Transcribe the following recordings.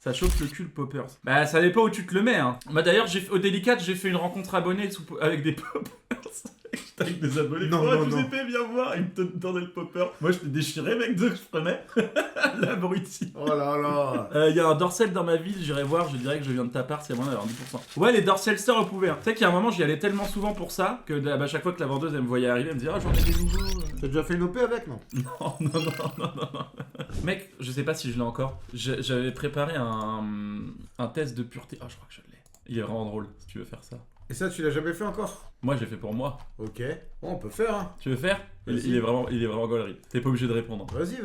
Ça chauffe le cul le poppers. Bah ça dépend où tu te le mets hein. Bah d'ailleurs au Délicate j'ai fait une rencontre abonnée avec des poppers. J'étais avec des abonnés. Non, je vous ai fait bien voir. Ils me tendaient le popper. Moi je t'ai déchiré mec de que je prenais. L'abruti. Oh là là. Y a un Dorsel dans ma ville, j'irai voir, je dirais que je viens de ta part, c'est moyen d'avoir 10%. Ouais, les Dorsel Store, vous pouvez. Hein. Tu sais qu'il y a un moment, j'y allais tellement souvent pour ça que chaque fois que la vendeuse elle me voyait arriver, elle me disait ah j'en ai des nouveaux. T'as déjà fait une OP avec, non? Non. Mec, je sais pas si je l'ai encore. J'avais préparé un test de pureté. Ah, je crois que je l'ai. Il est vraiment drôle si tu veux faire ça. Et ça, tu l'as jamais fait encore? Moi, j'ai fait pour moi. Ok. Bon, on peut faire, hein. Tu veux faire? Il est vraiment gaulerie. T'es pas obligé de répondre. Vas-y.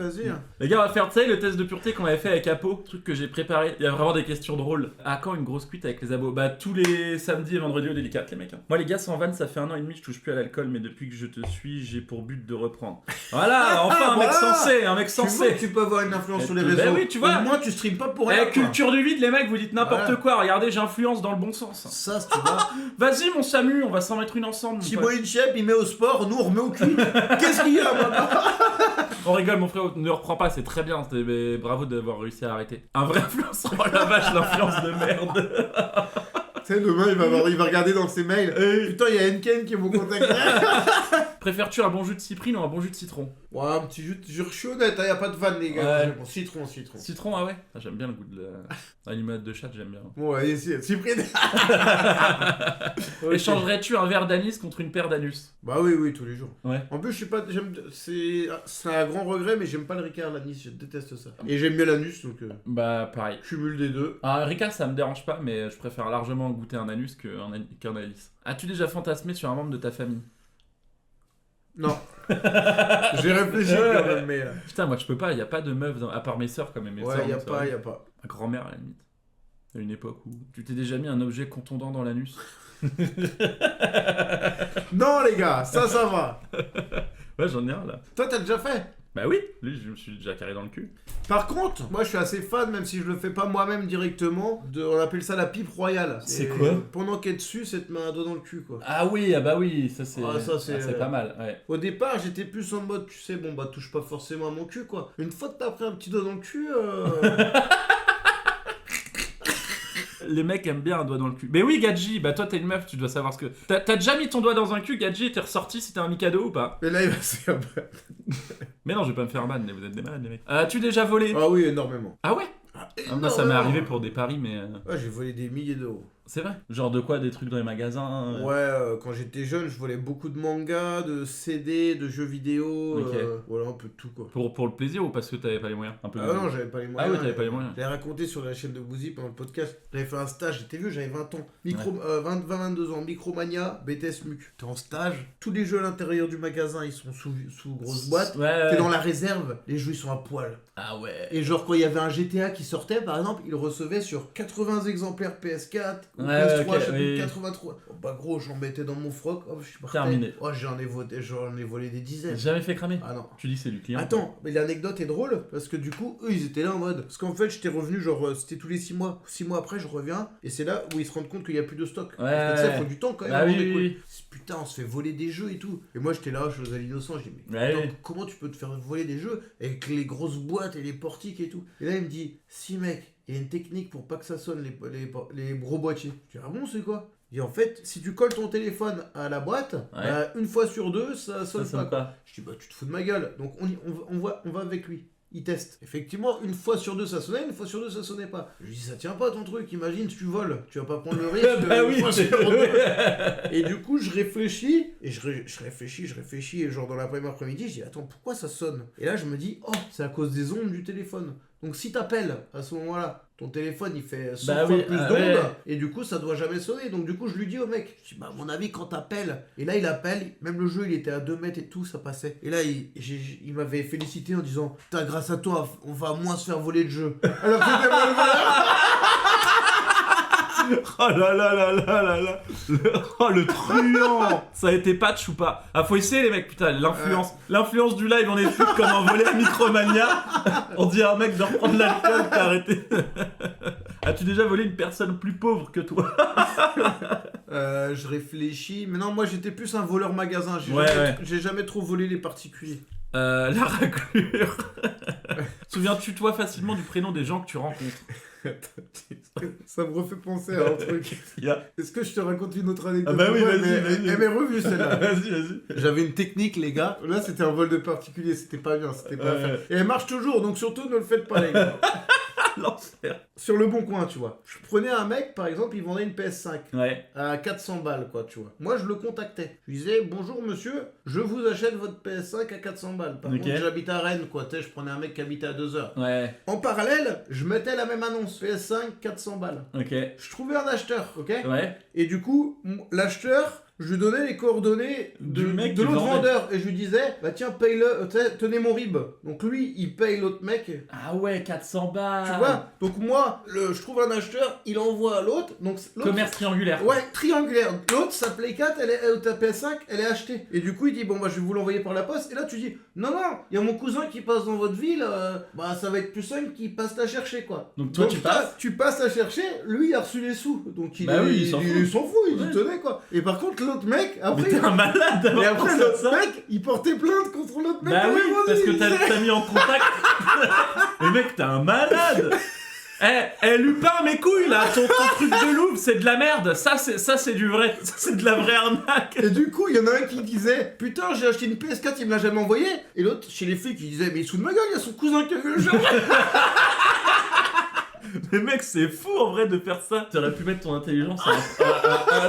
Les gars, on va faire, tu sais, le test de pureté qu'on avait fait avec Apo, truc que j'ai préparé. Il y a vraiment des questions drôles. À quand une grosse cuite avec les abos? Bah, tous les samedis et vendredis au Délicate, les mecs. Hein. Moi, les gars, sans vanne, ça fait 1 an et demi, je touche plus à l'alcool, mais depuis que je te suis, j'ai pour but de reprendre. Voilà, enfin, un mec sensé, Tu vois que tu peux avoir une influence sur les réseaux. Bah oui, tu vois. Au moins, tu streames pas pour rien. Culture du vide, les mecs, vous dites n'importe quoi. Regardez, j'influence dans le bon sens. Ça, tu vois. Vas-y, mon Samu, on va s'en mettre une ensemble. Si moi une chef, il met au sport, nous on remet au cul. Qu'est-ce qu'il y a, maman? On rigole, mon frère, ne reprends pas, c'est très bien. Mais bravo d'avoir réussi à arrêter. Un vrai influenceur, oh la vache, l'influence de merde. Tu sais, demain, il va regarder dans ses mails. Putain, il y a Enken qui est mon contact. Préfères-tu un bon jus de cyprine ou un bon jus de citron? Ouais, un petit jus, je suis honnête, y a pas de vanne, les gars. Ouais. Bon, citron. Citron, ah ouais? Ah, j'aime bien le goût de la limonade de chat, j'aime bien. Bon, allez, cyprine. Okay. Échangerais-tu un verre d'anis contre une paire d'anus? Bah oui, tous les jours. Ouais. En plus, je sais pas, c'est un grand regret, mais j'aime pas le Ricard, l'anis, je déteste ça. Et j'aime bien l'anus, donc... Bah, pareil. Cumul des deux. Un Ricard, ça me dérange pas, mais je préfère largement goûter un anus qu'un anis. As-tu déjà fantasmé sur un membre de ta famille? Non. J'ai réfléchi quand même, mais... Putain, moi je peux pas, y a pas de meuf, à part mes seurs quand même. Ouais, y a pas. Ma grand-mère à la limite. À une époque où tu t'es déjà mis un objet contondant dans l'anus. Non les gars, ça va. Ouais, j'en ai un là. Toi t'as déjà fait? Bah oui, lui je me suis déjà carré dans le cul. Par contre, moi je suis assez fan, même si je le fais pas moi-même directement, on appelle ça la pipe royale. C'est quoi? Pendant qu'elle est dessus, c'est te met un doigt dans le cul quoi. Ah oui, bah oui, ça c'est c'est pas mal, ouais. Au départ j'étais plus en mode, tu sais, bon bah touche pas forcément à mon cul quoi. Une fois que t'as pris un petit doigt dans le cul... Les mecs aiment bien un doigt dans le cul. Mais oui, Gadji, bah toi t'es une meuf, tu dois savoir ce que... T'as déjà mis ton doigt dans un cul, Gadji, et t'es ressorti si t'es un Mikado ou pas? Mais là il va se faire... Mais non, je vais pas me faire ban, mais vous êtes des malades les mecs. As-tu déjà volé? Ah oui, énormément. Ah ouais? Moi ça m'est arrivé pour des paris, mais... Ouais, j'ai volé des milliers d'euros. C'est vrai? Genre de quoi? Des trucs dans les magasins? Ouais, quand j'étais jeune, je volais beaucoup de mangas, de CD, de jeux vidéo, voilà, un peu de tout quoi. Pour le plaisir ou parce que t'avais pas les moyens? Non, j'avais pas les moyens. Ah ouais, t'avais pas les moyens. J'avais raconté sur la chaîne de Bouzy pendant le podcast, j'avais fait un stage, j'étais vieux, j'avais 20 ans. 22 ans, Micromania, BTS MUC. T'es en stage, tous les jeux à l'intérieur du magasin, ils sont sous grosse boîte. T'es dans la réserve, les jeux ils sont à poil. Ah ouais. Et genre quand il y avait un GTA qui sortait, par exemple, il recevait sur 80 exemplaires PS4, ou PS3, 83. Oh, bah gros, j'en mettais dans mon froc, je suis parti. Terminé. Oh, j'en ai volé des dizaines. Jamais fait cramer? Ah non. Tu dis c'est du client. Attends, mais l'anecdote est drôle, parce que du coup, eux, ils étaient là en mode... Parce qu'en fait, j'étais revenu, genre, c'était tous les 6 mois. 6 mois après, je reviens, et c'est là où ils se rendent compte qu'il n'y a plus de stock. Ouais. Parce que ça, il faut du temps quand même. Bah oui. Putain, on se fait voler des jeux et tout. Et moi, j'étais là, je faisais l'innocent, je dis, mais putain, comment tu peux te faire voler des jeux avec les grosses boîtes et les portiques et tout? Et là, il me dit, si mec, il y a une technique pour pas que ça sonne les gros boîtiers. Je dis, ah bon, c'est quoi? Et en fait, si tu colles ton téléphone à la boîte, une fois sur deux, ça sonne pas. Je dis, bah tu te fous de ma gueule. Donc on va avec lui. Il teste. Effectivement, une fois sur deux, ça sonnait, une fois sur deux, ça sonnait pas. Je lui dis, ça tient pas ton truc, imagine, tu voles. Tu vas pas prendre le risque. Bah oui, fois sur deux. Et du coup, je réfléchis, et genre dans l'après-midi, je dis, attends, pourquoi ça sonne? Et là, je me dis, oh, c'est à cause des ondes du téléphone. Donc si t'appelles à ce moment-là, ton téléphone il fait 100 fois plus d'ondes, et du coup ça doit jamais sonner. Donc du coup je lui dis au mec, je dis bah à mon avis quand t'appelles, et là il appelle, même le jeu il était à 2 mètres et tout, ça passait. Et là il m'avait félicité en disant, putain grâce à toi on va moins se faire voler de jeu. Alors que c'était pas le Oh là là là là là là. Le truand. Ça a été patch ou pas? Ah faut essayer les mecs, putain, l'influence du live, on est plus comme en volé à Micromania. On dit à un mec de reprendre l'alcool, t'as arrêté. As-tu déjà volé une personne plus pauvre que toi? Je réfléchis, mais non moi j'étais plus un voleur magasin, j'ai jamais trop volé les particuliers. La raclure. Souviens-tu toi facilement du prénom des gens que tu rencontres? Ça me refait penser à un truc. Est-ce que je te raconte une autre anecdote? Ah bah oui, vas-y. Elle m'est revue celle-là. Vas-y. J'avais une technique, les gars. Là, c'était un vol de particulier, c'était pas bien, c'était pas fait. Et elle marche toujours, donc surtout ne le faites pas, les gars. L'enfer. Sur le bon coin, tu vois. Je prenais un mec, par exemple, il vendait une PS5 Ouais. à 400 balles, quoi, tu vois. Moi, je le contactais. Je lui disais, bonjour monsieur, je vous achète votre PS5 à 400 balles. Par contre, j'habite à Rennes, quoi. Tu sais, je prenais un mec qui habitait à 2 heures. Ouais. En parallèle, je mettais la même annonce, PS5, 400 balles. Ok. Je trouvais un acheteur, ok. Ouais. Et du coup, l'acheteur, je lui donnais les coordonnées du mec de l'autre vendeur. Et je lui disais, bah tiens, paye-le, tenez mon RIB. Donc lui, il paye l'autre mec. Ah ouais, 400 balles. Tu vois. Donc moi, je trouve un acheteur, il envoie à l'autre. Donc commerce triangulaire. Ouais, triangulaire. L'autre, sa Play 4, ta PS5, elle est achetée. Et du coup, il dit, bon bah je vais vous l'envoyer par la poste. Et là, tu dis, non, il y a mon cousin qui passe dans votre ville. Bah ça va être plus simple qu'il passe à chercher, quoi. Donc toi, tu passes à chercher, lui, il a reçu les sous. Donc il s'en fout, il dit, tenez, quoi. Et par contre, l'autre mec, après. Mais t'es un malade d'avoir. Et après, l'autre mec, il portait plainte contre l'autre mec. Bah oui, parce que t'as mis en contact. Mais mec, t'es un malade. Lupin, mes couilles là, ton truc de loup, c'est de la merde. Ça c'est du vrai, ça, c'est de la vraie arnaque. Et du coup, il y en a un qui disait, putain, j'ai acheté une PS4, il me l'a jamais envoyé. Et l'autre, chez les flics, il disait, mais il se fout de ma gueule, il y a son cousin qui a vu le jeu. Mais mec, c'est fou en vrai de faire ça. T'aurais pu mettre ton intelligence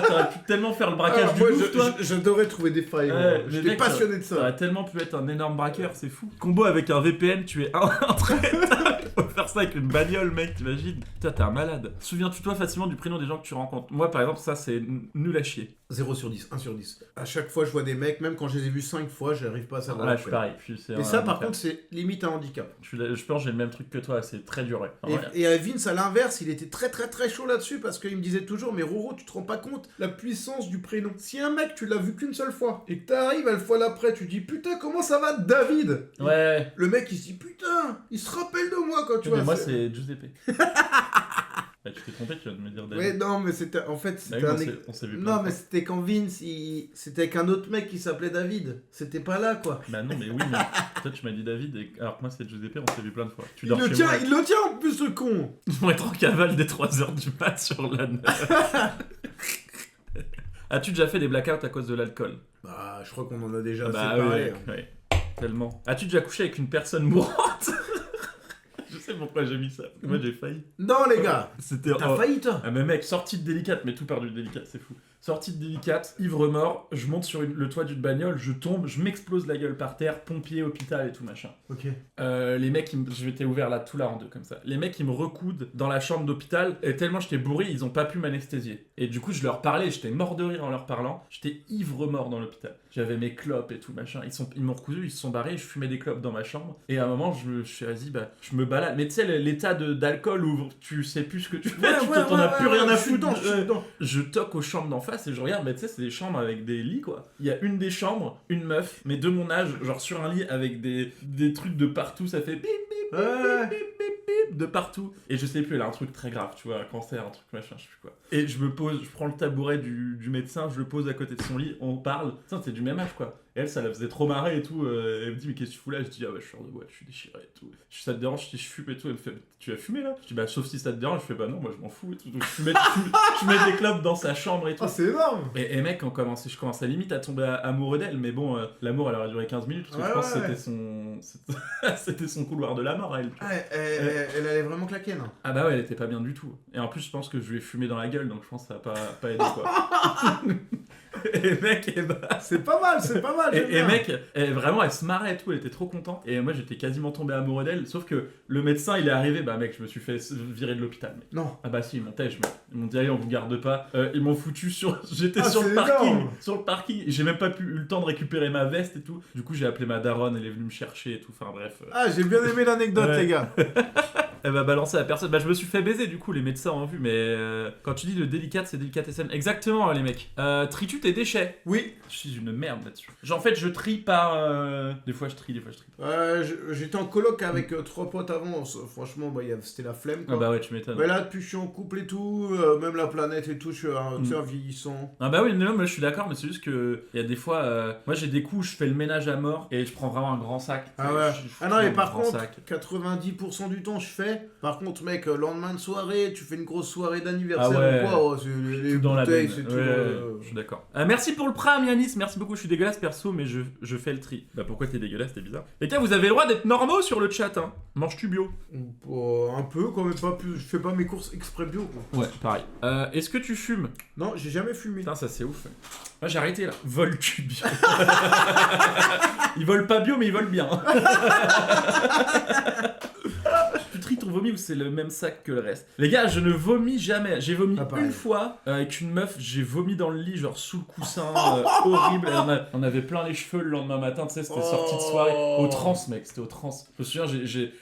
t'aurais pu tellement faire le braquage du loup, toi. J'adorais trouver des failles. J'étais passionné de ça. T'aurais tellement pu être un énorme braqueur, c'est fou. Combo avec un VPN, tu es intraitable. Faut faire ça avec une bagnole, mec, t'imagines. Putain, t'es un malade. Souviens-tu-toi facilement du prénom des gens que tu rencontres? Moi, par exemple, ça, c'est nul à chier. 0 sur 10, 1 sur 10. À chaque fois, je vois des mecs, même quand je les ai vus 5 fois, j'arrive pas à savoir. Ouais, je suis pareil. Et ça, par contre, c'est limite un handicap. Je pense que j'ai le même truc que toi, c'est très dur. Et Vince, à l'inverse, il était très très très chaud là-dessus parce qu'il me disait toujours, mais Roro, tu te rends pas compte la puissance du prénom. Si un mec, tu l'as vu qu'une seule fois et que t'arrives à la fois d'après, tu dis, putain, comment ça va, David? Ouais. Le mec, il se dit, putain, il se rappelle de moi, quoi, tu vois. Mais moi, c'est Giuseppe. Bah, tu t'es trompé, tu viens de me dire David. Ouais, non, mais c'était. En fait, c'était on s'est vu non, mais c'était quand Vince, c'était avec un autre mec qui s'appelait David. C'était pas là, quoi. Bah non, mais oui, mais toi, tu m'as dit David, alors que moi, c'est Giuseppe, on s'est vu plein de fois. Il le tient en plus, ce con. Ils vont être en cavale dès 3h du mat sur la neige. As-tu déjà fait des blackouts à cause de l'alcool? Bah, je crois qu'on en a déjà assez parlé. Ouais, tellement. As-tu déjà couché avec une personne mourante? Je sais pourquoi j'ai mis ça. Moi, j'ai failli. Non, les gars. T'as failli, toi? Ah, mais mec, sortie de délicate, mais tout perdu de délicate, c'est fou. Sortie de délicate, ivre mort, je monte sur le toit d'une bagnole, je tombe, je m'explose la gueule par terre, pompier, hôpital et tout machin. Ok. Les mecs, je m'étais ouvert là tout là en deux comme ça. Les mecs, ils me recoudent dans la chambre d'hôpital et tellement j'étais bourré, ils ont pas pu m'anesthésier. Et du coup, je leur parlais, j'étais mort de rire en leur parlant. J'étais ivre mort dans l'hôpital. J'avais mes clopes et tout machin. Ils m'ont recousu, ils se sont barrés, je fumais des clopes dans ma chambre. Et à un moment, je suis vas-y, bah, je me balade. Mais tu sais, l'état d'alcool où tu sais plus ce que tu fais, t'en as plus rien à foutre. Je toque aux chambres d'en face et je regarde, mais tu sais, c'est des chambres avec des lits quoi. Il y a une des chambres, une meuf, mais de mon âge, genre sur un lit avec des trucs de partout, ça fait bip bip bip bip bip bip de partout. Et je sais plus, elle a un truc très grave, tu vois, un cancer, un truc machin, je sais plus quoi. Et je me pose, je prends le tabouret du médecin, je le pose à côté de son lit, on parle. Putain, c'est du même âge quoi. Et elle, ça la faisait trop marrer et tout. Elle me dit, mais qu'est-ce que tu fous là? Je dis, ah bah je suis hors de boîte, je suis déchiré et tout. Je dis, ça te dérange si je fume et tout? Elle me fait, tu vas fumer là? Je dis, bah sauf si ça te dérange. Je fais, bah non, moi je m'en fous et tout. Donc je mets des clopes dans sa chambre et tout. Ah, c'est énorme! Et mec, je commence à limite à tomber amoureux d'elle, mais bon, l'amour elle aurait duré 15 minutes parce que je pense que c'était son couloir de la mort, elle. Ah, elle allait vraiment claquer, non? Ah bah ouais, elle était pas bien du tout. Et en plus, je pense que je lui ai fumé dans la gueule, donc je pense que ça a pas aidé quoi. Et mec, c'est pas mal, et mec, vraiment, elle se marrait et tout, elle était trop contente. Et moi, j'étais quasiment tombé amoureux d'elle, sauf que le médecin, il est arrivé, bah mec, je me suis fait virer de l'hôpital, mec. Non. Ah bah si, ils m'ont têche, mec. Ils m'ont dit, allez, on vous garde pas. Ils m'ont foutu j'étais sur le parking. J'ai même pas eu le temps de récupérer ma veste et tout. Du coup, j'ai appelé ma daronne, elle est venue me chercher et tout, enfin bref. Ah, j'ai bien aimé l'anecdote, les gars. Elle m'a balancé la personne. Bah, je me suis fait baiser, du coup, les médecins ont vu, mais quand tu dis le délicate, c'est délicatessen. Exactement, les mecs. Tries-tu tes déchets? Oui. Je suis une merde là-dessus. Genre, en fait, je trie par. Des fois, je trie, des fois, je trie. J'étais en coloc avec 3 potes avant. Franchement, bah, c'était la flemme, quoi. Ah, bah ouais, tu m'étonnes. Mais là, depuis, je suis en couple et tout, même la planète et tout, je suis un vieillissant. Ah, bah oui, non, mais je suis d'accord, mais c'est juste que. Il y a des fois. Moi, j'ai des coups, je fais le ménage à mort et je prends vraiment un grand sac. Ah ouais. Ah non, mais par contre, 90% du temps, je fais. fait. Par contre, mec, lendemain de soirée, tu fais une grosse soirée d'anniversaire Ah ouais. ou quoi, c'est les Tout dans la bouteilles, benne. c'est tout. Ouais, je suis d'accord. Merci pour le prime, Yanis. Merci beaucoup. Je suis dégueulasse perso, mais je fais le tri. Bah pourquoi t'es dégueulasse, t'es bizarre. Les gars, vous avez le droit d'être normaux sur le chat. Hein. Manges-tu bio? Un peu, quand même pas plus. Je fais pas mes courses exprès bio, quoi. Ouais, pareil. Est-ce que tu fumes? Non, j'ai jamais fumé. Putain, ça c'est ouf. Moi j'ai arrêté là. Vole-tu bio? Ils volent pas bio, mais ils volent bien. Tu tries ton vomi ou c'est le même sac que le reste? Les gars, je ne vomis jamais. J'ai vomi une fois avec une meuf, j'ai vomi dans le lit, genre sous le coussin, horrible. On avait plein les cheveux le lendemain matin, tu sais, c'était sortie de soirée. Au trans, mec, c'était au trans. Je me souviens,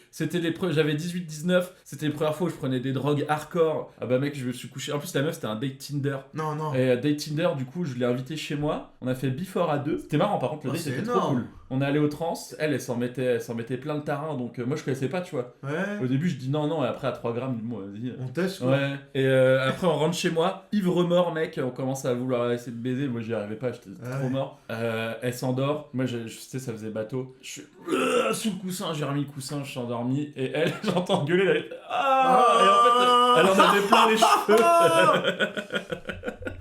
c'était j'avais 18-19, c'était les premières fois où je prenais des drogues hardcore. Ah bah mec, je me suis couché. En plus, la meuf, c'était un date Tinder. Non. Et date Tinder, du coup, je l'ai invité chez moi. On a fait before à 2. C'était marrant, par contre, le date était trop cool. On est allé au trans, elle s'en mettait plein le tarin, donc moi je connaissais pas, tu vois. Ouais. Au début, je dis non, et après à 3 grammes, bon, vas-y. On teste, quoi. Ouais. Et après, on rentre chez moi, ivre mort, mec, on commence à vouloir essayer de baiser. Moi, j'y arrivais pas, j'étais trop mort. Elle s'endort. Moi, je sais, ça faisait bateau. Je suis sous le coussin, j'ai remis le coussin, je suis endormi. Et elle, j'entends gueuler, elle. Et en fait, elle en avait plein les cheveux.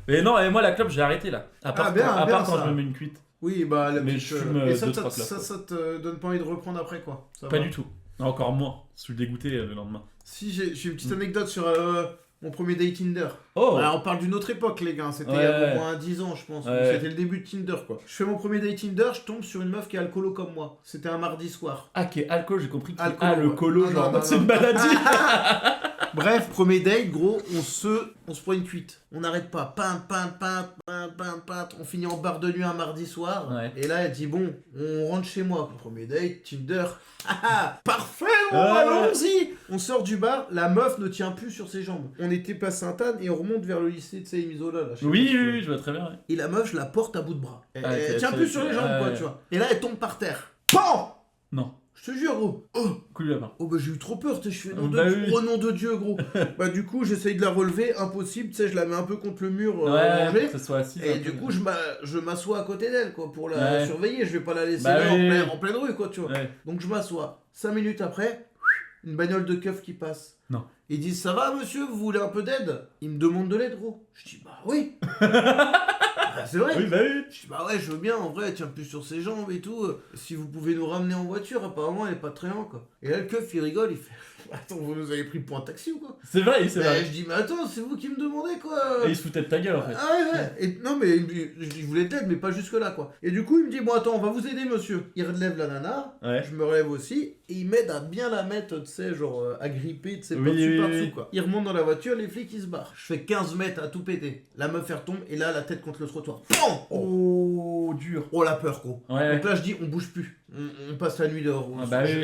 Mais non, et moi, la clope, j'ai arrêté là. À part quand je me mets une cuite. Oui, bah, mais je fume et ça, 2-3 ça te donne pas envie de reprendre après, quoi. Ça pas va. du tout. Encore moins. Je suis dégoûté le lendemain. Si, j'ai une petite anecdote sur mon premier date Tinder. Oh. Alors, on parle d'une autre époque, les gars. C'était il y a au moins 10 ans, je pense. Ouais. C'était le début de Tinder, quoi. Je fais mon premier date Tinder, je tombe sur une meuf qui est alcoolo comme moi. C'était un mardi soir. Ah, qui est alcool, j'ai compris. Alcoolo, le colo, ouais. genre, Non, c'est une maladie. Bref, premier date, gros, on se prend une cuite. On n'arrête pas. Pinte. On finit en bar de nuit un mardi soir. Ouais. Et là, elle dit, bon, on rentre chez moi. Premier date, Tinder. Parfait, Ouais. allons-y. On sort du bar, la meuf ne tient plus sur ses jambes. On était place Sainte-Anne et on remonte vers le lycée de Saint-Misola. Oui, je vois très bien. Ouais. Et la meuf, je la porte à bout de bras. Elle Ok, tient plus sur les jambes, quoi, tu vois. Et là, elle tombe par terre. PAM! Non. Je te jure, gros. Coup de lapin. Oh bah j'ai eu trop peur, tu sais, je fais Oui. oh nom de Dieu, gros. Bah du coup j'essaye de la relever, impossible, tu sais, je la mets un peu contre le mur rangé. Que ça soit assis. Et du coup je m'assois à côté d'elle, quoi, pour la surveiller, je vais pas la laisser Bah là en pleine rue, quoi, tu vois. Ouais. Donc je m'assois. 5 minutes après, une bagnole de keuf qui passe. Non. Ils disent, ça va monsieur, vous voulez un peu d'aide? Ils me demandent de l'aide, gros. Je dis, bah oui. C'est vrai. Oui, bah oui. Je dis, bah ouais, je veux bien, en vrai, elle tient plus sur ses jambes et tout. Si vous pouvez nous ramener en voiture, apparemment, elle est pas très loin, quoi. Et là, le keuf, il rigole, il fait, attends, vous nous avez pris pour un taxi ou quoi? C'est vrai, c'est vrai. Je dis, mais attends, c'est vous qui me demandez, quoi. Et il se foutait de ta gueule, en fait. Ah ouais. Et, non, mais je voulais de l'aide, mais pas jusque-là, quoi. Et du coup, il me dit, bon, attends, on va vous aider, monsieur. Il relève la nana, je me relève aussi, et il m'aide à bien la mettre, tu sais, genre, agrippée, tu sais, par-dessus, quoi. Il remonte dans la voiture, les flics, ils se barrent. Je fais 15 mètres à tout péter. La meuf, elle retombe, et là, la tête contre le trottoir. Oh, dur. Oh, la peur, gros. Ouais. Donc là, je dis, on bouge plus. On passe la nuit dehors.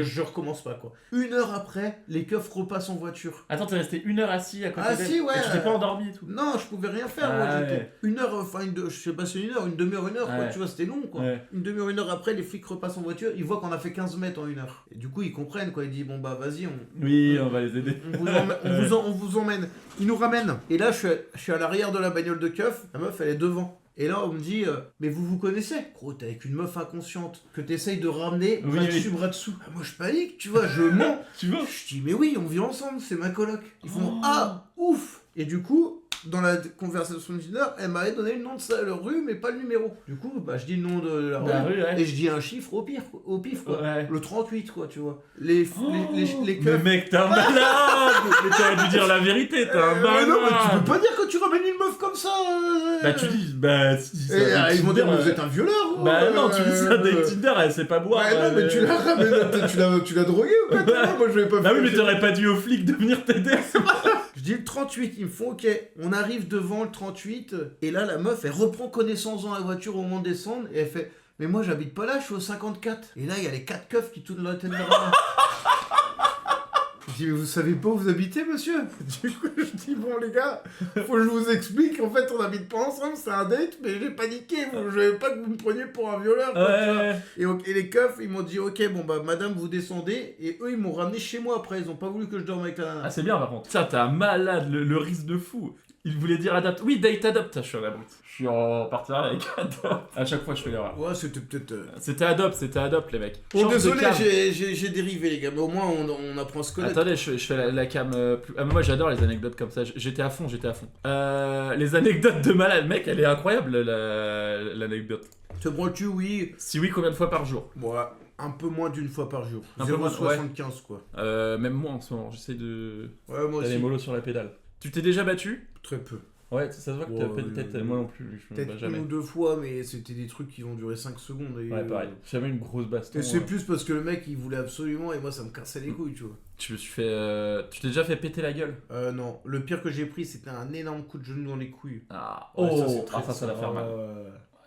Je recommence pas, quoi. 1 heure après, les keufs repassent en voiture. Attends, t'es resté 1 heure assis à côté d'elle. Si, ouais. Et tu t'es pas endormi et tout. Non, je pouvais rien faire, moi. J'étais 1 heure, enfin, je sais pas si 1 heure, une demi-heure, 1 heure, quoi. Tu vois, c'était long, quoi. Ouais. Une demi-heure, 1 heure après, les flics repassent en voiture, ils voient qu'on a fait 15 mètres en 1 heure. Et du coup, ils comprennent, quoi. Ils disent, bon, bah, vas-y, on va les aider. On vous emmène. Ils nous ramènent. Et là, je suis à l'arrière de la bagnole de keuf. La meuf, elle est devant. Et là, on me dit, mais vous connaissez? Gros, t'es avec une meuf inconsciente que t'essayes de ramener bras dessous. Ah, moi, je panique, tu vois, je mens. Tu vois? Je dis, mais oui, on vit ensemble, c'est ma coloc. Ils font, ah, ouf. Et du coup, dans la conversation de Tinder, elle m'avait donné le nom de leur rue, mais pas le numéro. Du coup, bah, je dis le nom de la rue, et je dis un chiffre au pif, quoi. Ouais. Le 38, quoi, tu vois. Les keufs. Mais mec, t'es un malade. Mais t'aurais dû dire la vérité, t'es un malade. Non, mais tu peux pas dire que tu ramènes une meuf comme ça. Bah, tu dis, si. Ils vont dire, mais vous êtes un violeur. Bah, non, tu dis ça des Tinder, elle sait pas boire. Ouais, non, mais tu l'as ramené, tu l'as drogué ou quoi? Moi, je vais pas. Bah oui, mais t'aurais pas dit aux flics de venir t'aider. Je dis le 38, ils me font ok. On arrive devant le 38, et là, la meuf, elle reprend connaissance dans la voiture au moment de descendre, et elle fait, mais moi, j'habite pas là, je suis au 54. Et là, il y a les 4 keufs qui tournent la tête vers moi. Je dis, mais vous savez pas où vous habitez, monsieur? Du coup, je dis, bon, les gars, faut que je vous explique. En fait, on habite pas ensemble, c'est un date, mais j'ai paniqué. Je veux pas que vous me preniez pour un violeur. Quoi, et les keufs, ils m'ont dit, ok, bon, bah, madame, vous descendez. Et eux, ils m'ont ramené chez moi après. Ils ont pas voulu que je dorme avec la nana. Ah, c'est bien, par contre. Ça, t'es un malade, le risque de fou. Il voulait dire Adopt. Oui, Date Adopt. Je suis en abrite. Je suis en partenariat avec Adopt. À chaque fois, je fais l'erreur. Ouais, c'était peut-être... C'était Adopt, les mecs. Bon, Change de désolé, cam. j'ai dérivé, les gars, mais au moins, on apprend à se connaître. Attendez, je fais la cam plus... Ah, mais moi, j'adore les anecdotes comme ça. J'étais à fond. Les anecdotes de malade. Mec, elle est incroyable, l'anecdote. Te branles-tu, oui? Si oui, combien de fois par jour? Bon, un peu moins d'une fois par jour. Un peu moins, 0,75 quoi. Même moi en ce moment, j'essaie de... Ouais, moi T'as les aussi. mollo sur la pédale. Tu t'es déjà battu? Très peu. Ouais, ça se voit que t'as pas une tête, moi non plus, je me bats Peut-être jamais. une ou deux fois, mais c'était des trucs qui vont durer 5 secondes. Et Ouais, pareil. Jamais une grosse baston. Et c'est plus parce que le mec il voulait absolument et moi ça me cassait les couilles, tu vois. Tu me suis fait... Tu t'es déjà fait péter la gueule? Non, le pire que j'ai pris c'était un énorme coup de genou dans les couilles. Ah, Ouais, ça va faire mal.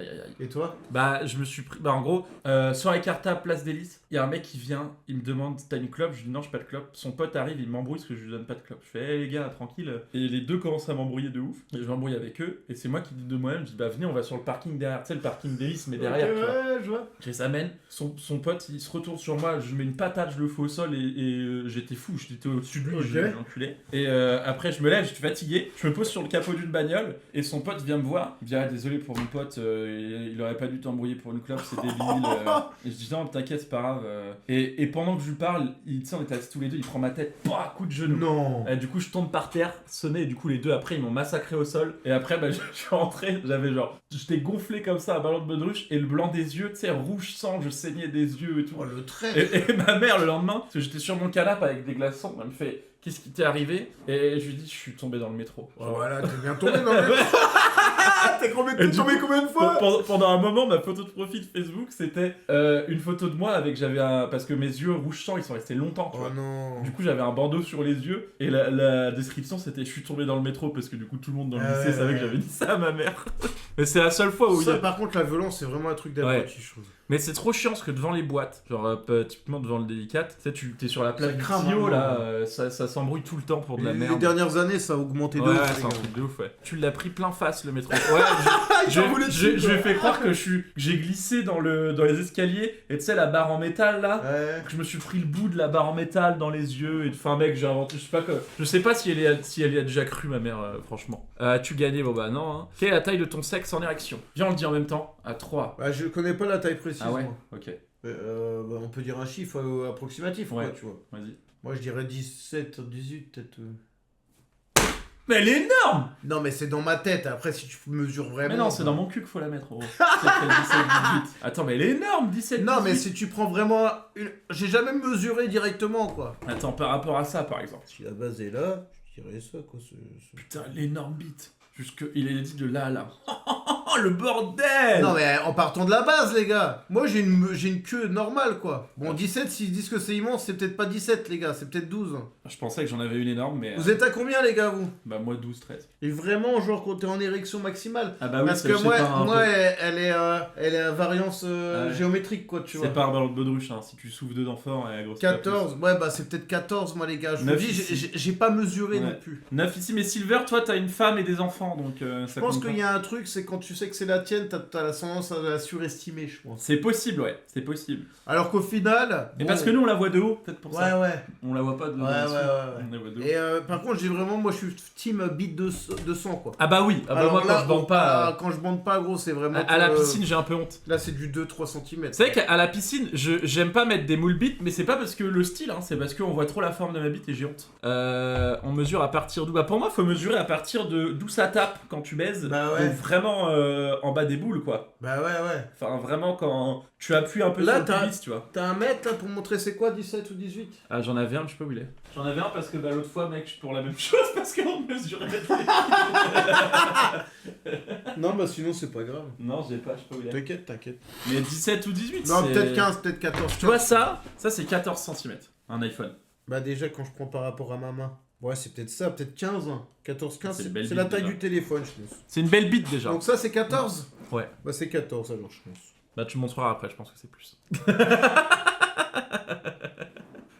Aïe, aïe, aïe. Et toi? Bah, je me suis pris... Bah, en gros, soirée cartable, place des Lys, il y a un mec qui vient, il me demande t'as une clope? Je lui dis non, j'ai pas de clope. Son pote arrive, il m'embrouille parce que je lui donne pas de clope. Je fais hey, les gars, tranquille. Et les deux commencent à m'embrouiller de ouf. Et je m'embrouille avec eux. Et c'est moi qui dis de moi-même, je dis bah venez, on va sur le parking derrière. Tu sais, le parking des Lys, mais derrière. Okay, tu vois. ouais, je vois. Je les amène. Son pote, il se retourne sur moi, je mets une patate, je le fous au sol et j'étais fou. J'étais au-dessus de lui, je l'ai enculé. Et après, je me lève, j'étais fatigué. Je me pose sur le capot d'une bagnole et son pote vient me voir. Il me dit ah, désolé pour mon pote, il aurait pas dû t'embrouiller pour une clope, c'est débile. Et je dis non, t'inquiète, c'est pas grave. Et pendant que je lui parle, tu sais, on était assis tous les deux, il prend ma tête, bah, coup de genou. Non. Du coup, je tombe par terre, sonné, et du coup, les deux après, ils m'ont massacré au sol. Et après, bah, je suis rentré, j'avais genre, j'étais gonflé comme ça, à ballon de baudruche, et le blanc des yeux, tu sais, rouge sang, je saignais des yeux et tout. Oh le trait. Et ma mère, le lendemain, parce que j'étais sur mon canapé avec des glaçons, elle me fait qu'est-ce qui t'est arrivé? Et je lui dis je suis tombé dans le métro. Oh, voilà, t'es bien tombé dans le métro. T'es tombé combien de fois? Pendant un moment, ma photo de profil Facebook, c'était une photo de moi avec parce que mes yeux rouge sang, ils sont restés longtemps. Oh non. Du coup, j'avais un bandeau sur les yeux et la description c'était je suis tombé dans le métro parce que du coup tout le monde dans le lycée savait que j'avais dit ça à ma mère. Mais c'est la seule fois où ça, par contre, la violence, c'est vraiment un truc d'abruti, je trouve. Mais c'est trop chiant parce que devant les boîtes, genre typiquement devant le délicat, tu sais, t'es sur la place du crame, tuyau hein, là, ça s'embrouille tout le temps pour de la merde. Les dernières années, ça a augmenté de ouais, ouf. c'est un truc de ouf, ouais. Tu l'as pris plein face le métro. Ouais, je lui ai fait croire que j'ai glissé dans les escaliers et tu sais la barre en métal là, que je me suis pris le bout de la barre en métal dans les yeux et enfin mec j'ai inventé, je sais pas si elle y a déjà cru ma mère franchement. As-tu gagné? Bon bah non. Hein. Quelle est la taille de ton sexe en érection? Viens on le dit en même temps, à 3. Bah, je connais pas la taille précise. Ah ouais, moi. ok. Bah, on peut dire un chiffre approximatif, ouais. quoi, tu vois. Vas-y. Moi je dirais 17, 18 peut-être. Mais elle est énorme! Non mais c'est dans ma tête, après si tu mesures vraiment... Mais non, c'est dans mon cul qu'il faut la mettre, gros. C'est 17-18. Attends, mais elle est énorme, 17-18. Non mais si tu prends vraiment... J'ai jamais mesuré directement, quoi. Attends, par rapport à ça, par exemple. Si la base est là, je dirais ça, quoi. Putain, l'énorme bite. Il est dit de là à là. Oh, le bordel! Non mais en partant de la base, les gars. Moi j'ai une queue normale, quoi. Bon, 17, s'ils disent que c'est immense, c'est peut-être pas 17, les gars, c'est peut-être 12. Je pensais que j'en avais une énorme, mais... Vous êtes à combien, les gars, vous? Bah moi 12, 13. Et vraiment, genre quand t'es en érection maximale. Ah bah oui, parce que moi elle est à variance géométrique, quoi, tu vois. C'est pas dans le baudruche, hein. Si tu souffles dedans fort, elle grossit 14, ouais, bah c'est peut-être 14, moi, les gars. Je vous dis, j'ai pas mesuré non plus. 9 ici, mais Silver, toi, t'as une femme et des enfants, donc je pense qu'il y a un truc, c'est quand tu sais que c'est la tienne, t'as la tendance à la surestimer, je pense. C'est possible, ouais, c'est possible. Alors qu'au final... Mais parce que nous, on la voit de haut, peut-être pour ça. Ouais. On la voit pas de haut. Ouais. On la voit de haut. Et par contre, moi je suis team beat de sang, quoi. Ah bah oui, alors moi là, quand je bande pas... Quand je bande pas, gros, c'est vraiment... À la piscine, j'ai un peu honte. Là, c'est du 2-3 cm. C'est vrai qu'à la piscine, j'aime pas mettre des moules bites, mais c'est pas parce que le style, hein, c'est parce qu'on voit trop la forme de ma bite et j'ai honte. On mesure à partir d'où? Bah pour moi, faut mesurer à partir d'où ça tape quand tu baises. Bah ouais. Donc vraiment en bas des boules, quoi. Bah ouais. Enfin, vraiment quand tu appuies un peu là, sur le pubis, tu vois. T'as un mètre là, pour montrer c'est quoi, 17 ou 18? Ah, j'en avais un, je sais pas où il est. J'en avais un parce que bah, l'autre fois, mec, pour la même chose, parce qu'on mesurait. Non, bah sinon, c'est pas grave. Non, j'ai pas, je sais pas où il est. T'inquiète. Mais 17 ou 18, non, c'est... peut-être 15, peut-être 14. Tu vois ça c'est 14 cm, un iPhone. Bah déjà, quand je prends par rapport à ma main. Ouais, c'est peut-être ça, peut-être 15. 14-15, c'est la taille déjà. du téléphone, je pense. C'est une belle bite déjà. Donc ça, c'est 14? Ouais. Bah c'est 14 alors, je pense. Bah tu me montreras après, je pense que c'est plus.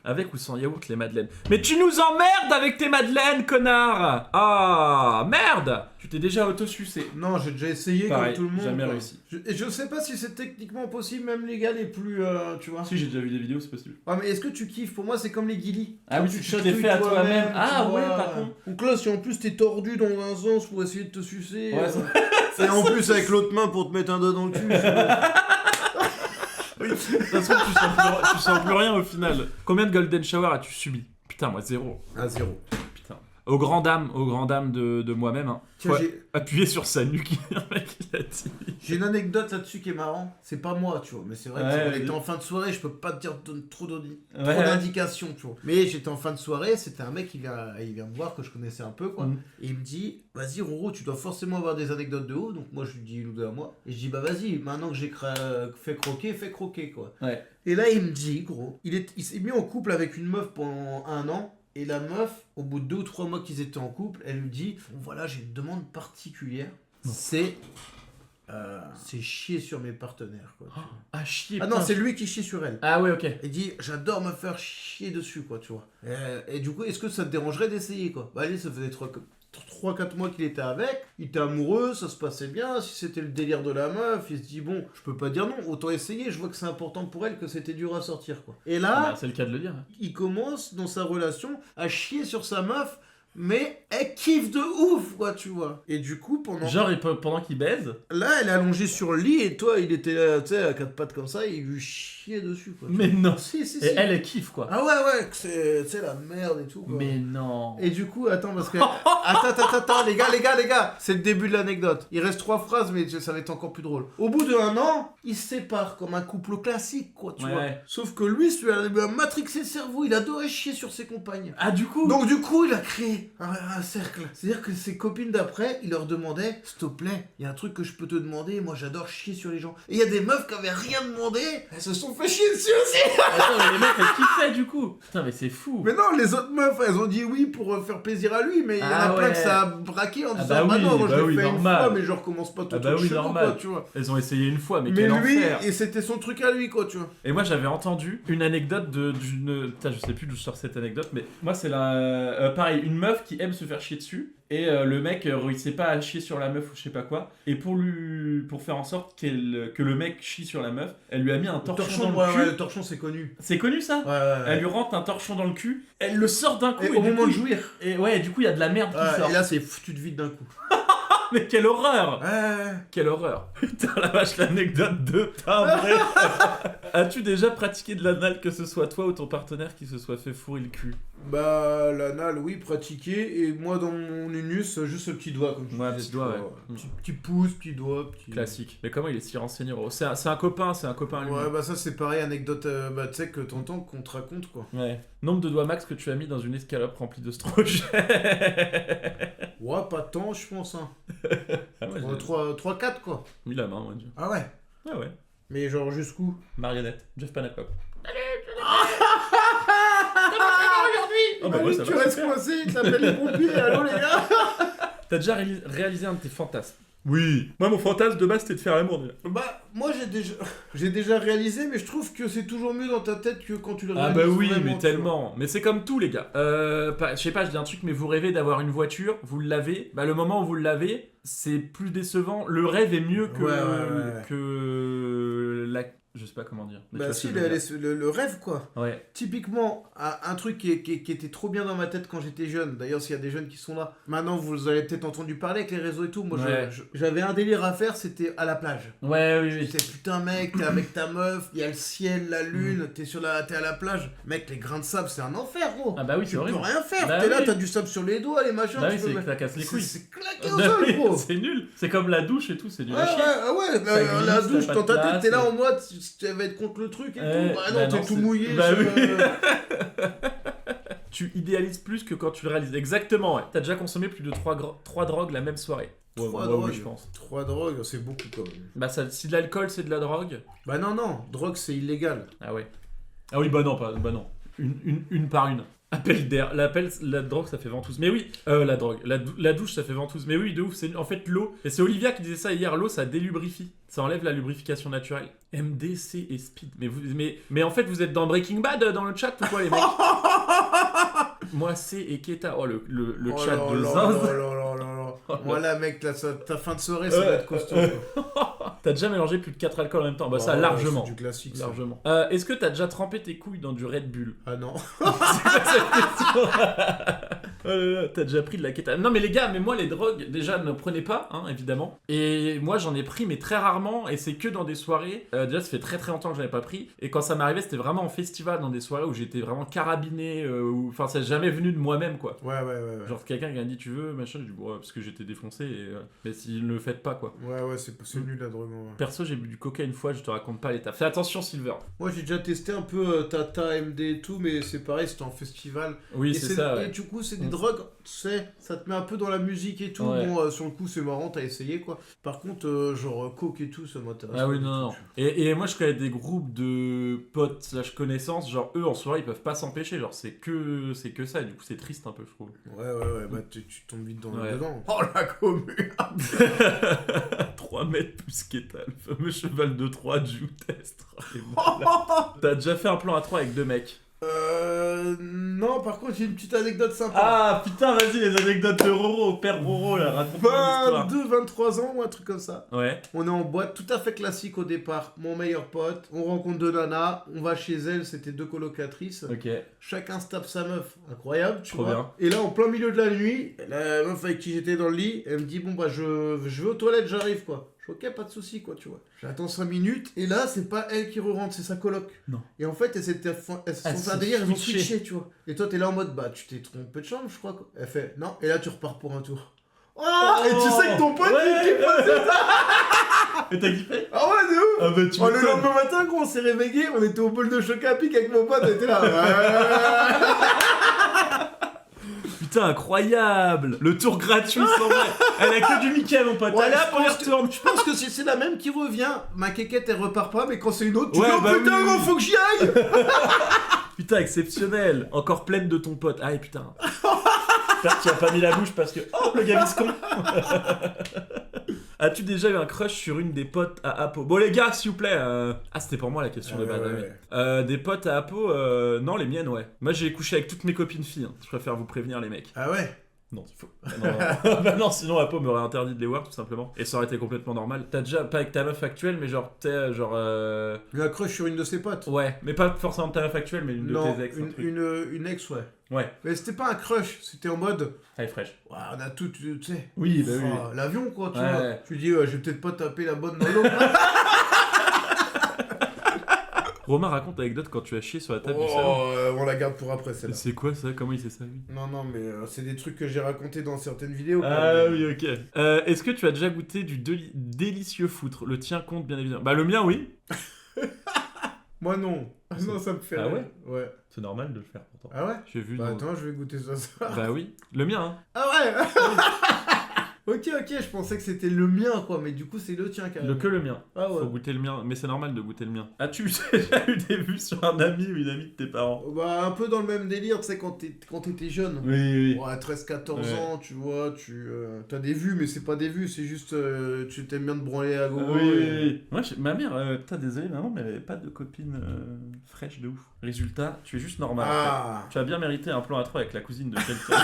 Avec ou sans yaourt les madeleines? Mais tu nous emmerdes avec tes madeleines, connard! Ah, merde! Tu t'es déjà auto-sucé. Non, j'ai déjà essayé Pareil, comme tout le monde. jamais quoi. réussi. Et je sais pas si c'est techniquement possible, même légal et plus, tu vois. Si, j'ai déjà vu des vidéos, c'est possible. Ouais, mais est-ce que tu kiffes? Pour moi, c'est comme les guilis. Ah oui, Tu tu te t'es chatouilles fait à toi-même. tu Ah ouais, vois. pas con. Donc là, si en plus t'es tordu dans un sens pour essayer de te sucer. Ouais, ça- et en plus avec l'autre main pour te mettre un doigt dans le cul. Oui, de toute façon, tu sens plus rien au final. Combien de Golden Shower as-tu subi? Putain, moi, 0. À 0. Putain. Aux grandes dames de moi-même. Hein. Tiens, Ouais. Appuyer sur sa nuque, un mec il a dit. j'ai une anecdote là-dessus qui est marrant. C'est pas moi, tu vois, mais c'est vrai Ouais, qu'on vas-y. était en fin de soirée, je peux pas te dire trop Ouais. d'indications, tu vois. Mais j'étais en fin de soirée, c'était un mec qui vient me voir que je connaissais un peu, quoi. Mm. Et il me dit, vas-y Roro, tu dois forcément avoir des anecdotes de ouf. Donc moi je lui dis une ou deux à moi. Et je dis, bah vas-y, maintenant que j'ai fait croquer, fais croquer, quoi. Ouais. Et là il me dit, gros, il s'est mis en couple avec une meuf pendant 1 an. Et la meuf, au bout de 2 ou 3 mois qu'ils étaient en couple, elle lui dit, bon voilà, j'ai une demande particulière. Non. C'est chier sur mes partenaires, quoi. tu vois. Ah, chier. Ah non, putain. c'est lui qui chie sur elle. Ah ouais, ok. Il dit, j'adore me faire chier dessus, quoi, tu vois. Et du coup, est-ce que ça te dérangerait d'essayer, quoi? Bah allez, ça faisait 3-4 mois qu'il était avec, il était amoureux, ça se passait bien, si c'était le délire de la meuf, il se dit, bon, je peux pas dire non, autant essayer, je vois que c'est important pour elle, que c'était dur à sortir, quoi. Et là, Ah, c'est le cas de le dire. il commence dans sa relation à chier sur sa meuf, mais elle kiffe de ouf, quoi, tu vois. Et du coup, Genre, pendant qu'il baise. là, elle est allongée sur le lit et toi, il était là, tu sais, à 4 pattes comme ça, et il lui chiait dessus, quoi. Mais non. Si, si, Et si. elle kiffe quoi. Ah ouais, que c'est la merde et tout, quoi. Mais non. Et du coup, attends, parce que... Attends, les gars, c'est le début de l'anecdote. Il reste 3 phrases, mais ça va être encore plus drôle. Au bout d'1 an, ils se séparent comme un couple classique, quoi, tu Ouais, vois. ouais. Sauf que lui, celui-là, il a matrixé le cerveau, il adorait chier sur ses compagnes. Ah, du coup. Donc du coup, il a créé un cercle. C'est-à-dire que ses copines d'après, il leur demandait, s'il te plaît, il y a un truc que je peux te demander, moi j'adore chier sur les gens. Et il y a des meufs qui avaient rien demandé, elles se sont fait chier dessus aussi. Attends, mais les mecs, elles kiffaient du coup. Putain, mais c'est fou. Mais non, les autres meufs, elles ont dit oui pour faire plaisir à lui, mais il y en a Ah plein ouais. que ça a braqué en Ah disant bah oui, non, moi bah je oui, l'ai fait normal. une fois, mais je recommence pas tout Ah bah truc oui, chez moi, normal. quoi, tu vois. Elles ont essayé une fois, mais Mais quel lui, enfer. et c'était son truc à lui, quoi, tu vois. Et moi j'avais entendu une anecdote d'une... Putain, je sais plus d'où sort cette anecdote, mais moi c'est la... pareil, une meuf qui aime se faire chier dessus, et le mec réussissait pas à chier sur la meuf ou je sais pas quoi, et pour faire en sorte que le mec chie sur la meuf, elle lui a mis un torchon dans le cul. Ouais, le torchon, c'est connu. C'est connu ça? Ouais. Elle lui rentre un torchon dans le cul, elle le sort d'un coup, Et et au du moment coup, de jouir. Et ouais, du coup il y a de la merde qui sort. Et là, c'est tu te vides d'un coup. Mais quelle horreur! Ouais. Quelle horreur! Putain la vache, l'anecdote de timbré! As-tu déjà pratiqué de l'anal, que ce soit toi ou ton partenaire qui se soit fait fourrer le cul? Bah, l'anal, oui, pratiqué. Et moi, dans mon anus, juste le petit doigt, comme je Ouais, disais, petit tu doigt, vois. ouais. Petit pouce, petit doigt, petit... Classique. Mais comment il est si renseigné, gros? C'est un copain lui. Ouais, bah ça, c'est pareil, anecdote, bah, tu sais, que t'entends, qu'on te raconte, quoi. Ouais. Nombre de doigts max que tu as mis dans une escalope remplie d'oestrogène. Ouais, pas tant, je pense, hein. Ah ouais, j'ai 3-4, quoi. mis la main, moi, Dieu. Ah ouais. Ah ouais. Mais genre, jusqu'où? Marionnette. Jeff Panaclock. aujourd'hui. Oh bah ouais, ça tu va, restes super. coincé, il t'appelle les pompiers, allô les gars. T'as déjà réalisé un de tes fantasmes? Oui. Moi, mon fantasme de base, c'était de faire l'amour, déjà. Bah, moi j'ai déjà réalisé, mais je trouve que c'est toujours mieux dans ta tête que quand tu le Ah réalises. bah oui, vraiment, mais tu vois. tellement. Mais c'est comme tout, les gars. Je sais pas, je dis un truc, mais vous rêvez d'avoir une voiture, vous l'avez. Bah le moment où vous l'avez, c'est plus décevant. Le rêve est mieux que Ouais. que la... Je sais pas comment dire. Mais tu Bah vois ce si, que je veux dire. le rêve, quoi. Ouais. Typiquement, un truc qui était trop bien dans ma tête quand j'étais jeune. D'ailleurs, s'il y a des jeunes qui sont là, maintenant vous avez peut-être entendu parler avec les réseaux et tout. Moi, Ouais. j'avais un délire à faire, c'était à la plage. Ouais, oui, oui. J'étais putain mec, t'es avec ta meuf, il y a le ciel, la lune, t'es à la plage. Mec, les grains de sable, c'est un enfer, gros. Ah bah oui, Tu c'est peux horrible. rien faire. Bah T'es là, oui. t'as du sable sur les doigts, les machins. Bah tu oui, peux c'est mettre- que ça casse les couilles. C'est claqué au Bah sol, oui, gros. c'est nul. C'est comme la douche et tout, c'est nul Ouais, à chier. ouais, Ça la glisse, douche, t'as dans pas de ta tête, place, t'es là et- en mode, tu vas être contre le truc et Ouais, tout. Bah bah non, t'es non, tout c'est- mouillé. bah sur, oui. Tu idéalises plus que quand tu le réalises. Exactement, ouais. T'as déjà consommé plus de 3 drogues la même soirée. Ouais, Trois moi, drogues. oui, je pense. 3 drogues, c'est beaucoup quand même. Bah ça, si de l'alcool c'est de la drogue. Bah non, drogue c'est illégal. Ah ouais. Ah oui, bah non, bah non. Une par une. Appel d'air, la drogue ça fait ventouse. Mais oui, la drogue, la douche ça fait ventouse. Mais oui, de ouf, c'est en fait l'eau. Et c'est Olivia qui disait ça hier, l'eau ça délubrifie. Ça enlève la lubrification naturelle. MDC et Speed. Mais en fait vous êtes dans Breaking Bad dans le chat ou quoi les mecs? Moi c'est et Keta. Oh le chat de Zinz. Moi là mec, là, ta fin de soirée ça va être costaud. T'as déjà mélangé plus de 4 alcools en même temps? Bah ça largement. C'est du classique. Largement. Est-ce que t'as déjà trempé tes couilles dans du Red Bull? Ah non. C'est pas cette question. T'as déjà pris de la kéta? Non mais les gars, mais moi les drogues déjà ne prenez pas, hein, évidemment. Et moi j'en ai pris mais très rarement et c'est que dans des soirées. Déjà ça fait très très longtemps que j'en ai pas pris et quand ça m'arrivait c'était vraiment en festival dans des soirées où j'étais vraiment carabiné. Enfin ça n'est jamais venu de moi-même quoi. Ouais. Genre quelqu'un qui m'a dit tu veux machin, je dis ouais parce que j'étais défoncé mais s'il ne le faites pas quoi. Ouais c'est nul la drogue. Ouais. Perso j'ai bu du coca une fois, je te raconte pas l'état. Fais attention Silver. Moi j'ai déjà testé un peu Tata, MD et tout mais c'est pareil, c'était en festival. Oui c'est ça. Ouais. Et du coup c'est des drogues, tu sais, ça te met un peu dans la musique et tout. Ouais. Bon sur le coup c'est marrant, t'as essayé quoi. Par contre genre coke et tout ça m'intéresse. Ah oui non. Et moi je connais des groupes de potes / connaissances, genre eux en soirée ils peuvent pas s'empêcher, genre c'est que ça et du coup c'est triste un peu je trouve. Ouais bah tu tombes vite dedans. Oh la commune. 3 mètres plus qu'étal, le fameux cheval de 3 du test. T'as déjà fait un plan à 3 avec 2 mecs? Non, par contre, j'ai une petite anecdote sympa. Ah putain, vas-y, les anecdotes de Roro, père Roro là, raconte-moi l'histoire. 23 ans ou un truc comme ça. Ouais. On est en boîte, tout à fait classique au départ. Mon meilleur pote, on rencontre 2 nanas, on va chez elle, c'était 2 colocatrices. Ok. Chacun se tape sa meuf, incroyable, tu Trop vois. bien. Et là, en plein milieu de la nuit, la meuf avec qui j'étais dans le lit, elle me dit bon bah je vais aux toilettes, j'arrive quoi. Ok, pas de soucis quoi, tu vois. J'attends 5 minutes, et là, c'est pas elle qui re-rentre, c'est sa coloc. Non. Et en fait, elles se sont un délire, elles ont switché, tu vois. Et toi, t'es là en mode, bah, tu t'es trompé de chambre, je crois, quoi. Elle fait, non, et là, tu repars pour un tour. Oh, et tu sais que ton pote, il kiffe ça. Et t'as kiffé? Ah ouais, de ouf. Ah bah tu le lendemain matin, gros, on s'est réveillé, on était au bol de choc à pic avec mon pote, on était là. Putain, incroyable! Le tour gratuit sans vrai! Elle a que du Mickey, mon pote! Allez, hop, on y retourne! Je pense que c'est la même qui revient. Ma quéquette, elle repart pas, mais quand c'est une autre, tu ouais, dis, bah oh putain, gros, faut que j'y aille! Putain, exceptionnel! Encore pleine de ton pote. Ah, putain! J'espère que tu as pas mis la bouche parce que. Oh, le gaviscon! As-tu déjà eu un crush sur une des potes à Apo? Bon les gars, s'il vous plaît. Ah c'était pour moi la question de base. Ouais. Des potes à Apo, non les miennes ouais. Moi j'ai couché avec toutes mes copines filles. Hein. Je préfère vous prévenir les mecs. Ah ouais? Non, il faut. Bah non, sinon Apo m'aurait interdit de les voir tout simplement. Et ça aurait été complètement normal. T'as déjà pas avec ta meuf actuelle, mais genre t'es genre. Eu un crush sur une de ses potes? Ouais, mais pas forcément ta meuf actuelle, mais une de tes ex. Une ex ouais. Ouais. Mais c'était pas un crush, c'était en mode. Elle est fraîche. Ouais, on a tout, tu sais. Oui, bah oui. L'avion quoi, tu ouais. vois. Tu dis, je vais peut-être pas taper la bonne dans l'eau. Romain raconte l'anecdote quand tu as chié sur la table du salon. On la garde pour après celle-là. C'est quoi ça? Comment il sait ça lui? Non, mais c'est des trucs que j'ai racontés dans certaines vidéos. Ah oui, ok. Est-ce que tu as déjà goûté du délicieux foutre? Le tien compte bien évidemment. Bah le mien oui. Moi non. Non, ça me fait rire. Ouais. Ouais. C'est normal de le faire pourtant. Ah ouais? J'ai vu. Bah attends, je vais goûter ça. Bah oui. Le mien hein. Ah ouais. Ok, je pensais que c'était le mien, quoi, mais du coup, c'est le tien, carrément. Que le mien. Ah ouais. Faut goûter le mien, mais c'est normal de goûter le mien. As-tu déjà eu des vues sur un ami ou une amie de tes parents? Bah, un peu dans le même délire, tu sais, quand t'étais jeune. Oui. Ouais, 13-14 ans, tu vois, t'as des vues, mais c'est pas des vues, c'est juste, tu t'aimes bien te branler à gauche. Oui. Moi, ma mère, putain, désolé, maman, mais elle avait pas de copine fraîche de ouf. Résultat, tu es juste normal. Ah. Tu as bien mérité un plan à 3 avec la cousine de quelqu'un.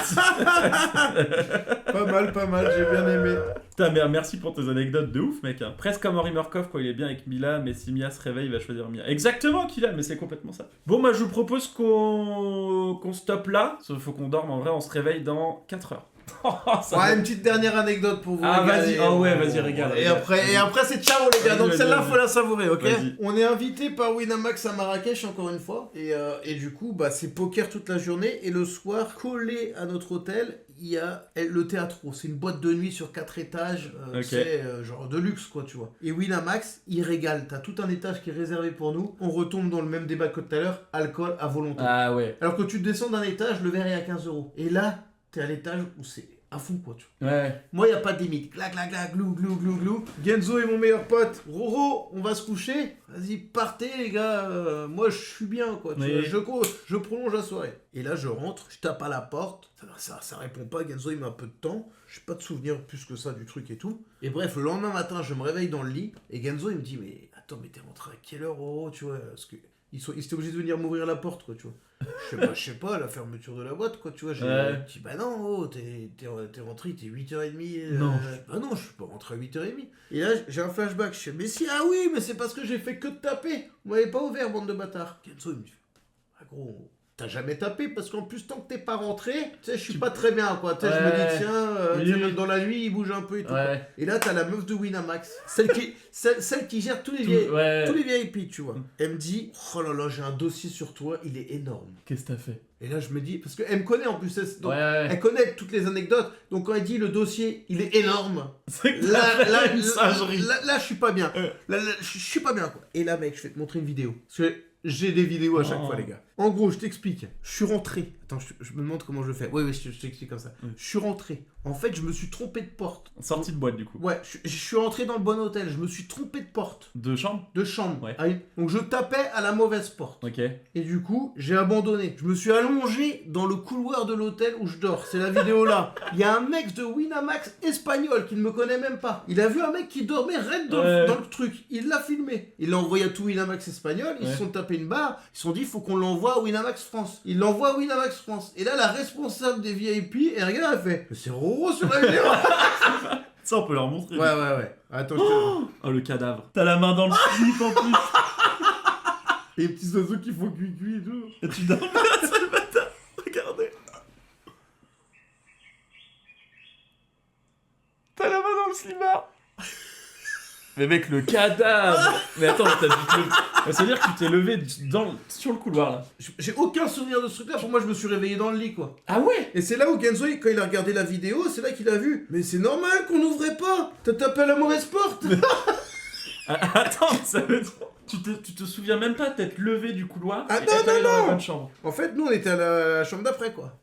Pas mal, j'ai bien aimé. Putain, mais merci pour tes anecdotes de ouf, mec. Hein. Presque comme Henri Murkoff quand il est bien avec Mila, mais si Mia se réveille, il va choisir Mia. Exactement, Kylian, mais c'est complètement ça. Bon, moi, je vous propose qu'on stoppe là. Sauf faut qu'on dorme. En vrai, on se réveille dans 4 heures. Une petite dernière anecdote pour vous. Ah, vas-y, vas-y, régale. Et après, c'est ciao, les gars. Donc, celle-là, faut la savourer, ok? Vas-y. On est invité par Winamax à Marrakech, encore une fois. Et du coup, bah, c'est poker toute la journée. Et le soir, collé à notre hôtel, il y a le Théâtro. C'est une boîte de nuit sur 4 étages. C'est genre de luxe, quoi, tu vois. Et Winamax, il régale. T'as tout un étage qui est réservé pour nous. On retombe dans le même débat que tout à l'heure. Alcool à volonté. Ah ouais. Alors que tu descends d'un étage, le verre est à 15 €. Et là, t'es à l'étage où c'est à fond, quoi, tu vois. Ouais. Moi, y a pas de limite. Gla, gla, gla, glou, glou, glou, glou. Genzo est mon meilleur pote. Roro, on va se coucher. Vas-y, partez, les gars. Moi, je suis bien, quoi. Tu vois, je prolonge la soirée. Et là, je rentre, je tape à la porte. Ça répond pas. Genzo, il met un peu de temps. J'ai pas de souvenir plus que ça du truc et tout. Et bref, le lendemain matin, je me réveille dans le lit. Et Genzo, il me dit, mais attends, mais t'es rentré à quelle heure, Roro, tu vois, parce que ils étaient obligés de venir m'ouvrir la porte, quoi, tu vois. Je sais pas, la fermeture de la boîte, quoi, tu vois. J'ai dit, bah non, oh, t'es rentré, t'es 8h30. Non. Bah non, je suis pas rentré à 8h30. Et là, j'ai un flashback, je fais, mais si, ah oui, mais c'est parce que j'ai fait que de taper. Vous m'avez pas ouvert, bande de bâtards. Kenzo, il me dit, ah gros, t'as jamais tapé, parce qu'en plus, tant que t'es pas rentré, tu sais, je suis pas très bien, quoi. Tu sais, je me dis, tiens, dans la nuit, il bouge un peu et tout. Ouais. Et là, t'as la meuf de Winamax, celle qui gère tous les VIP, tu vois. Elle me dit, oh là là, j'ai un dossier sur toi, il est énorme. Qu'est-ce que t'as fait? Et là, je me dis, parce qu'elle me connaît en plus, elle connaît toutes les anecdotes. Donc, quand elle dit le dossier, il est énorme. C'est que là, une singerie. Là, je suis pas bien. Là, je suis pas bien, quoi. Et là, mec, je vais te montrer une vidéo. Parce que j'ai des vidéos à chaque fois, les gars. En gros, je t'explique. Je suis rentré. Attends, je me demande comment je le fais. Oui, je t'explique comme ça. Je suis rentré. En fait, je me suis trompé de porte. Sortie de boîte, du coup. Ouais, je suis rentré dans le bon hôtel. Je me suis trompé de porte. De chambre? De chambre. Ouais. Donc, je tapais à la mauvaise porte. Ok. Et du coup, j'ai abandonné. Je me suis allongé dans le couloir de l'hôtel où je dors. C'est la vidéo là. Il y a un mec de Winamax espagnol qui ne me connaît même pas. Il a vu un mec qui dormait raide dans le truc. Il l'a filmé. Il l'a envoyé à tout Winamax espagnol. Ils se sont tapés une barre. Ils se sont dit, il faut qu'on l'envoie à Winamax France. Il l'envoie à Winamax France. Et là, la responsable des VIP, elle regarde, elle fait, mais c'est Roro sur la vidéo. Ça, on peut leur montrer. Ouais. Attends, oh, le cadavre. T'as la main dans le slip en plus. Les petits oiseaux qui font cuit et tout. Et tu dors bien, c'est le bâtard. Regardez. T'as la main dans le slibard. Mais mec, le cadavre. Mais attends, t'as dû te lever. Ça veut dire que tu t'es levé sur le couloir, là. J'ai aucun souvenir de ce truc-là. Pour moi, je me suis réveillé dans le lit, quoi. Ah ouais? Et c'est là où Genzo, quand il a regardé la vidéo, c'est là qu'il a vu. Mais c'est normal qu'on n'ouvrait pas. T'as tapé à la mauvaise porte. Attends, ça veut dire... Tu te souviens même pas t'être levé du couloir et être allé dans la bonne chambre. En fait, nous, on était à la chambre d'après, quoi.